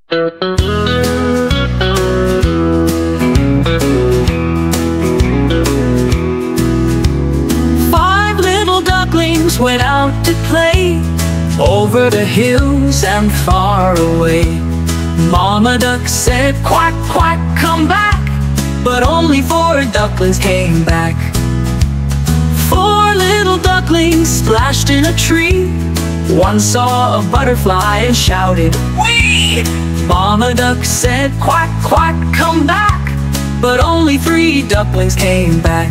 Five little ducklings went out to play over the hills and far away. Mama duck said, quack, quack, come back. But only 4 ducklings came back. 4 little ducklings splashed in a tree. One saw a butterfly and shouted, wee! Mama duck said, quack, quack, come back. But only 3 ducklings came back.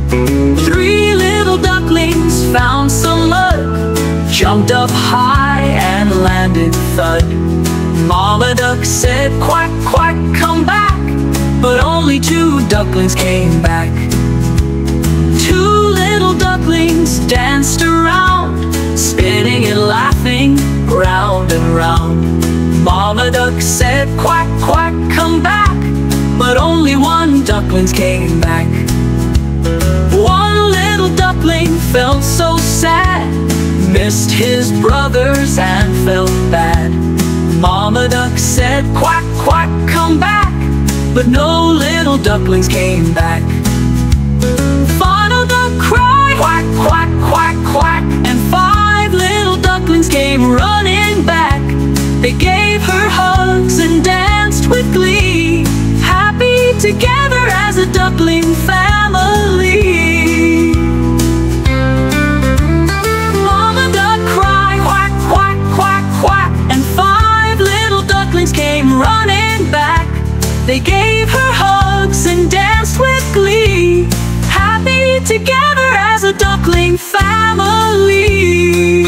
3 little ducklings found some mud, jumped up high and landed thud. Mama duck said, quack, quack, come back. But only 2 ducklings came back. 2 little ducklings danced around, spinning and laughing round and round. Mama duck said, quack, quack, come back. But only 1 duckling came back. 1 little duckling felt so sad, missed his brothers and felt bad. Mama duck said, quack, quack, come back. But no little ducklings came back. Final duck cried, quack, quack, quack, quack. And 5 little ducklings came running back. They gave her hugs and danced with glee, happy together as a duckling family. Mama duck cried, quack, quack, quack, quack. And 5 little ducklings came running back. They gave her hugs and danced with glee, happy together as a duckling family.